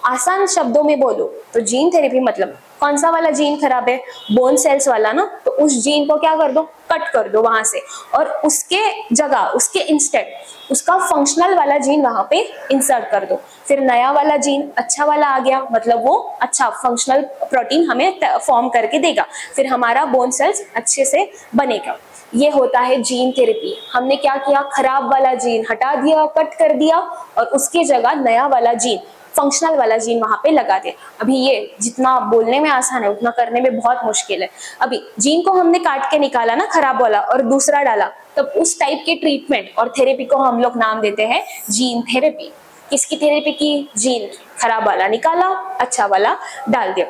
आसान शब्दों में बोलो तो जीन थेरेपी मतलब कौन सा वाला जीन खराब है, बोन सेल्स वाला ना, तो उस जीन को क्या कर दो, कट कर दो वहां से, और उसके जगह, उसके इंस्टेड उसका फंक्शनल वाला जीन वहां पे इंसर्ट कर दो। फिर नया वाला जीन अच्छा वाला आ गया, मतलब वो अच्छा फंक्शनल प्रोटीन हमें फॉर्म करके देगा, फिर हमारा बोन सेल्स अच्छे से बनेगा। ये होता है जीन थेरेपी। हमने क्या किया, खराब वाला जीन हटा दिया, कट कर दिया, और उसकी जगह नया वाला जीन, फंक्शनल वाला जीन वहां पे लगा दे। अभी ये जितना बोलने में आसान है उतना करने में बहुत मुश्किल है। अभी जीन को हमने काट के निकाला ना खराब वाला और दूसरा डाला, तब उस टाइप के ट्रीटमेंट और थेरेपी को हम लोग नाम देते हैं जीन थेरेपी। किसकी थेरेपी की? जीन खराब वाला निकाला, अच्छा वाला डाल दिया।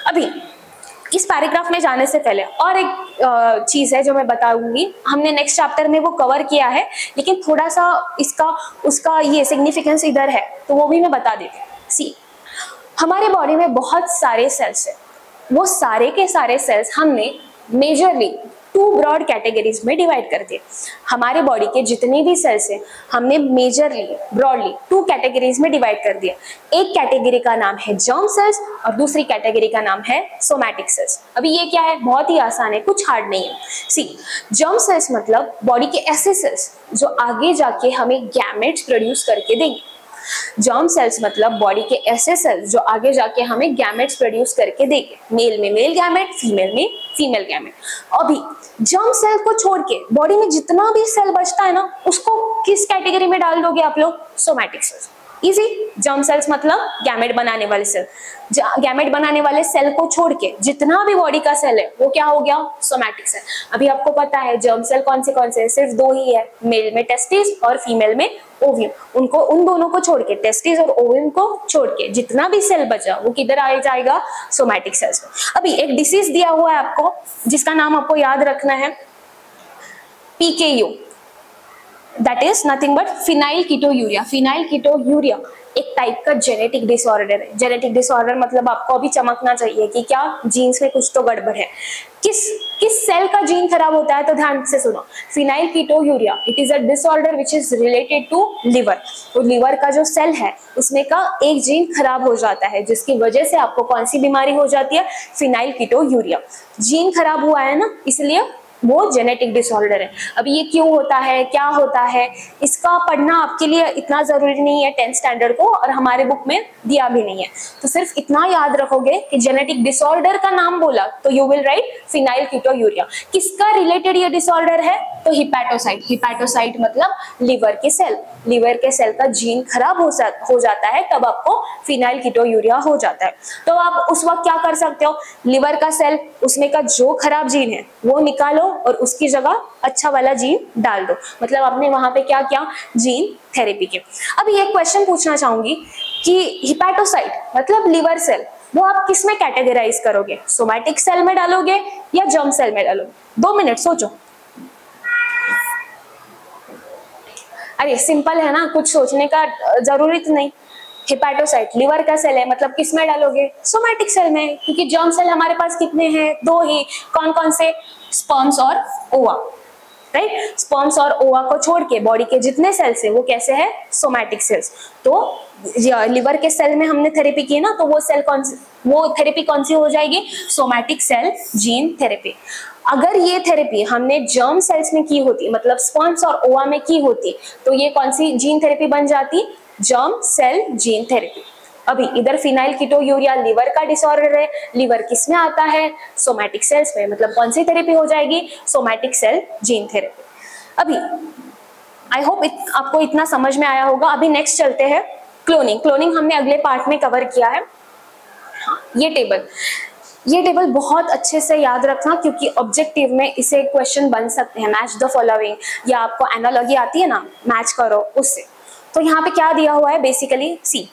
अभी इस पैराग्राफ में जाने से पहले और एक चीज है जो मैं बताऊंगी, हमने नेक्स्ट चैप्टर में वो कवर किया है, लेकिन थोड़ा सा इसका उसका ये सिग्निफिकेंस इधर है, तो वो भी मैं बता देती हूँ। सी, हमारे बॉडी में बहुत सारे सेल्स हैं, वो सारे के सारे सेल्स हमने मेजरली 2 ब्रॉड कैटेगरीज में डिवाइड कर दिए। हमारे बॉडी के जितने भी सेल्स हैं हमने मेजरली ब्रॉडली 2 कैटेगरीज में डिवाइड कर दिया। एक कैटेगरी का नाम है जर्म सेल्स और दूसरी कैटेगरी का नाम है सोमैटिक सेल्स। अभी ये क्या है, बहुत ही आसान है, कुछ हार्ड नहीं है। सी, जर्म सेल्स मतलब बॉडी के ऐसे सेल्स जो आगे जाके हमें गैमेट्स प्रोड्यूस करके देंगे। जर्म सेल्स मतलब बॉडी के ऐसे सेल्स जो आगे जाके हमें गैमेट्स प्रोड्यूस करके देंगे, मेल में मेल गैमेट, फीमेल में फीमेल गैमेट। अभी जर्म सेल को छोड़ के बॉडी में जितना भी सेल बचता है ना, उसको किस कैटेगरी में डाल दोगे आप लोग? Somatic cells. Easy. Germ cells मतलब गैमेट बनाने वाले सेल, गैमेट बनाने वाले सेल को छोड़ के जितना भी बॉडी का सेल है वो क्या हो गया? Somatic cell. अभी आपको पता है जर्म सेल कौन से हैं? सिर्फ 2 ही है, मेल में टेस्टिस और फीमेल में ओवियम। उनको, उन दोनों को छोड़ के, टेस्टिस और ओवियम को छोड़ के जितना भी सेल बचा वो किधर आ जाएगा? सोमैटिक सेल्स में। अभी एक डिसीज दिया हुआ है आपको जिसका नाम आपको याद रखना है, PKU, that is nothing but phenylketonuria. Phenylketonuria एक टाइप का जेनेटिक डिसऑर्डर है। जेनेटिक डिसऑर्डर मतलब आपको अभी चमकना चाहिए कि क्या, जीन्स में कुछ तो गड़बड़ है। किस सेल का जीन खराब होता है? तो ध्यान से सुनो, phenylketonuria it is a disorder which is related to liver. तो लिवर का जो सेल है उसमें का एक जीन खराब हो जाता है, जिसकी वजह से आपको कौन सी बीमारी हो जाती है? फिनाइल कीटोयूरिया। जीन खराब हुआ है ना, इसलिए वो जेनेटिक डिसऑर्डर है। अभी ये क्यों होता है, क्या होता है, इसका पढ़ना आपके लिए इतना जरूरी नहीं है 10th स्टैंडर्ड को, और हमारे बुक में दिया भी नहीं है। तो सिर्फ इतना याद रखोगे कि जेनेटिक डिसऑर्डर का नाम बोला तो यू विल राइट फिनाइल कीटोयूरिया। किसका रिलेटेड ये डिसऑर्डर है? तो हिपैटोसाइट। हिपैटोसाइट मतलब लिवर के सेल। लिवर के सेल का जीन खराब हो जाता है, तब आपको फिनाइल कीटोयूरिया हो जाता है। तो आप उस वक्त क्या कर सकते हो? लिवर का सेल, उसमें का जो खराब जीन है वो निकालो और उसकी जगह अच्छा वाला जीन डाल दो। मतलब आपने वहां पे क्या किया? जीन थेरेपी के। अब ये क्वेश्चन पूछना चाहूंगी कि हिपैटोसाइट मतलब लिवर सेल, वो आप किस में कैटेगराइज करोगे? सोमैटिक सेल में डालोगे या जर्म सेल में डालोगे? 2 मिनट सोचो। अरे सिंपल है ना, कुछ सोचने का जरूरत नहीं। हिपैटोसाइट लिवर का सेल है, मतलब किस में डालोगे? सोमैटिक सेल में, क्योंकि जर्म सेल हमारे पास कितने हैं? 2 ही। कौन कौन से? स्पर्म्स और ओवा, राइट। स्पर्म्स और ओवा को छोड़ के बॉडी के जितने सेल्स है वो कैसे है? Somatic cells. तो लिवर के सेल में हमने थेरेपी की ना, तो वो थेरेपी कौन सी हो जाएगी? Somatic cell gene therapy. अगर ये थेरेपी हमने जर्म सेल्स में की होती, मतलब स्पर्म्स और ओवा में की होती, तो ये कौन सी जीन थेरेपी बन जाती? Germ cell gene therapy. अभी इधर फिनाइल कीटोयूरिया लिवर का डिसऑर्डर है, लिवर किस में आता है? सोमैटिक सेल्स में, मतलब कौन सी थेरेपी हो जाएगी? Somatic cell gene therapy. अभी आई होप आपको इतना समझ में आया होगा। अभी नेक्स्ट चलते हैं क्लोनिंग। क्लोनिंग हमने अगले पार्ट में कवर किया है। ये टेबल बहुत अच्छे से याद रखना, क्योंकि ऑब्जेक्टिव में इसे क्वेश्चन बन सकते हैं, मैच द फॉलोइंग, या आपको एनालॉजी आती है ना, मैच करो उससे। तो यहाँ पे क्या दिया हुआ है बेसिकली, सी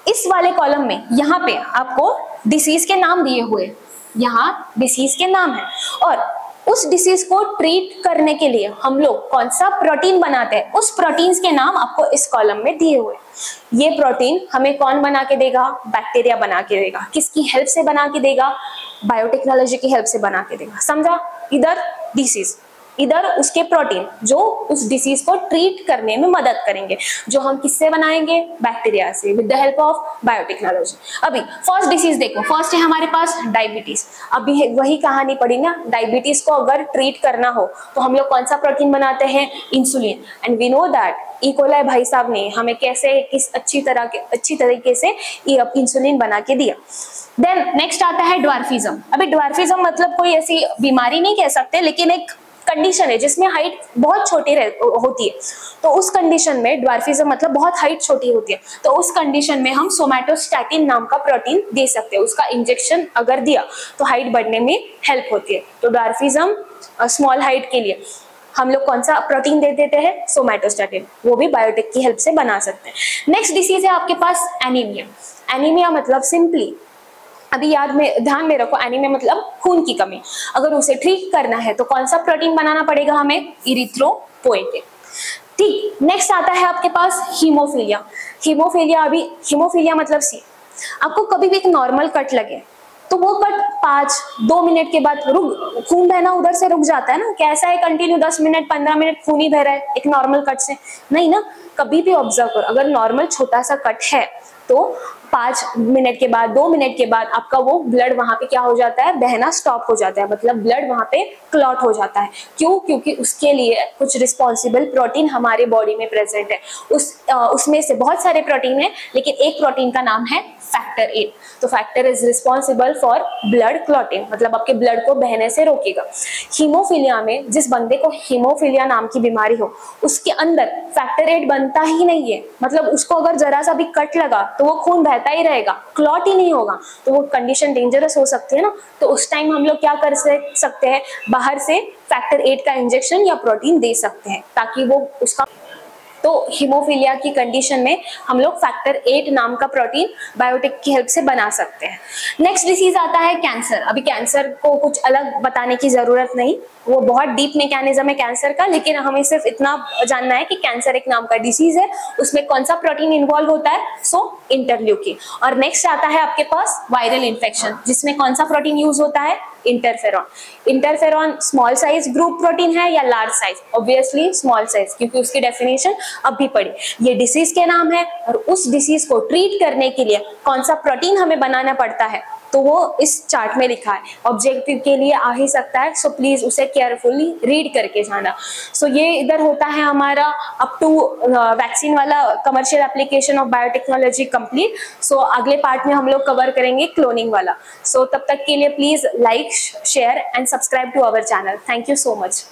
इस वाले कॉलम में यहाँ पे आपको डिसीज के नाम दिए हुए, यहाँ डिसीज के नाम है, और उस डिसीज को ट्रीट करने के लिए हम लोग कौन सा प्रोटीन बनाते हैं, उस प्रोटीन्स के नाम आपको इस कॉलम में दिए हुए। ये प्रोटीन हमें कौन बना के देगा? बैक्टीरिया बना के देगा। किसकी हेल्प से बना के देगा? बायोटेक्नोलॉजी की हेल्प से बना के देगा। समझा? इधर डिसीज, इधर उसके प्रोटीन जो उस डिसीज को ट्रीट करने में मदद करेंगे, जो हम किससे बनाएंगे? बैक्टीरिया से, with the help of biotechnology. अभी फर्स्ट डिसीज देखो, फर्स्ट है हमारे पास डायबिटीज। अभी वही कहानी पड़ी ना, डायबिटीज को अगर ट्रीट करना हो तो हम लोग कौन सा प्रोटीन बनाते हैं? Insulin. And we know that E coli भाई साहब ने हमें कैसे किस अच्छी तरीके से इंसुलिन बना के दिया। देन नेक्स्ट आता है ड्वार्फिज्म। अभी ड्वार्फिज्म मतलब कोई ऐसी बीमारी नहीं कह सकते, लेकिन एक कंडीशन है जिसमें हाइट बहुत छोटी होती है। तो उस कंडीशन में ड्वार्फिज्म मतलब बहुत हाइट छोटी होती है, तो उस कंडीशन में हम सोमैटोस्टैटिन नाम का प्रोटीन दे सकते हैं। उसका इंजेक्शन अगर दिया तो हाइट बढ़ने में हेल्प होती है। तो ड्वार्फिज्म स्मॉल हाइट के लिए हम लोग कौन सा प्रोटीन दे देते हैं? सोमैटोस्टैटिन। वो भी बायोटेक की हेल्प से बना सकते हैं। नेक्स्ट डिसीज है आपके पास एनीमिया। एनीमिया मतलब सिंपली, अभी ध्यान में रखो, एनीमिया मतलब खून की कमी। अगर उसे ठीक करना है तो कौन सा प्रोटीन बनाना पड़ेगा हमें? इरिथ्रोपोएटिन। ठीक, नेक्स्ट आता है आपके पास हीमोफीलिया। हीमोफीलिया मतलब सी, आपको कभी भी एक नॉर्मल कट लगे तो वो कट 2 मिनट के बाद खून बहना उधर से रुक जाता है ना? कैसा है कंटिन्यू 10 मिनट 15 मिनट खून ही बह रहा है एक नॉर्मल कट से? नहीं ना। कभी भी ऑब्जर्व करो, अगर नॉर्मल छोटा सा कट है तो 5 मिनट के बाद 2 मिनट के बाद आपका वो ब्लड वहां पे क्या हो जाता है? बहना स्टॉप हो जाता है, मतलब ब्लड वहां पे क्लॉट हो जाता है। क्यों? क्योंकि उसके लिए कुछ रिस्पॉन्सिबल प्रोटीन हमारे बॉडी में प्रेजेंट है। उसमें से बहुत सारे प्रोटीन है, लेकिन एक प्रोटीन का नाम है फैक्टर 8। तो factor is responsible for blood clotting, मतलब आपके ब्लड को बहने से रोकेगा। हीमोफीलिया में जिस बंदे को हीमोफीलिया नाम की बीमारी हो, उसके अंदर फैक्टर 8 बनता ही नहीं है, मतलब उसको अगर जरा सा भी कट लगा तो वो खून बहता ही रहेगा, क्लॉट ही नहीं होगा। तो वो कंडीशन डेंजरस हो सकती है ना। तो उस टाइम हम लोग क्या कर सकते हैं? बाहर से फैक्टर 8 का इंजेक्शन या प्रोटीन दे सकते हैं, ताकि वो उसका, तो हीमोफीलिया की कंडीशन में हम लोग फैक्टर 8 नाम का प्रोटीन बायोटेक की हेल्प से बना सकते हैं। नेक्स्ट डिसीज आता है कैंसर। अभी कैंसर को कुछ अलग बताने की जरूरत नहीं, वो बहुत डीप मैकेनिज्म है कैंसर का, लेकिन हमें सिर्फ इतना जानना है कि कैंसर एक नाम का डिसीज है, उसमें कौन सा प्रोटीन इन्वॉल्व होता है? सो इंटरल्यूकिन। और नेक्स्ट आता है आपके पास वायरल इन्फेक्शन, जिसमें कौन सा प्रोटीन यूज होता है? Interferon. Interferon small size group protein है या large size? Obviously small size, क्योंकि उसकी डेफिनेशन अब भी पढ़ी। ये डिसीज के नाम है, और उस डिसीज को ट्रीट करने के लिए कौन सा प्रोटीन हमें बनाना पड़ता है, तो वो इस चार्ट में लिखा है। ऑब्जेक्टिव के लिए आ ही सकता है, सो प्लीज उसे केयरफुली रीड करके जाना। सो ये इधर होता है हमारा अप टू वैक्सीन वाला commercial application of biotechnology complete. So अगले पार्ट में हम लोग कवर करेंगे क्लोनिंग वाला। सो तब तक के लिए please like, share and subscribe to our channel. Thank you so much.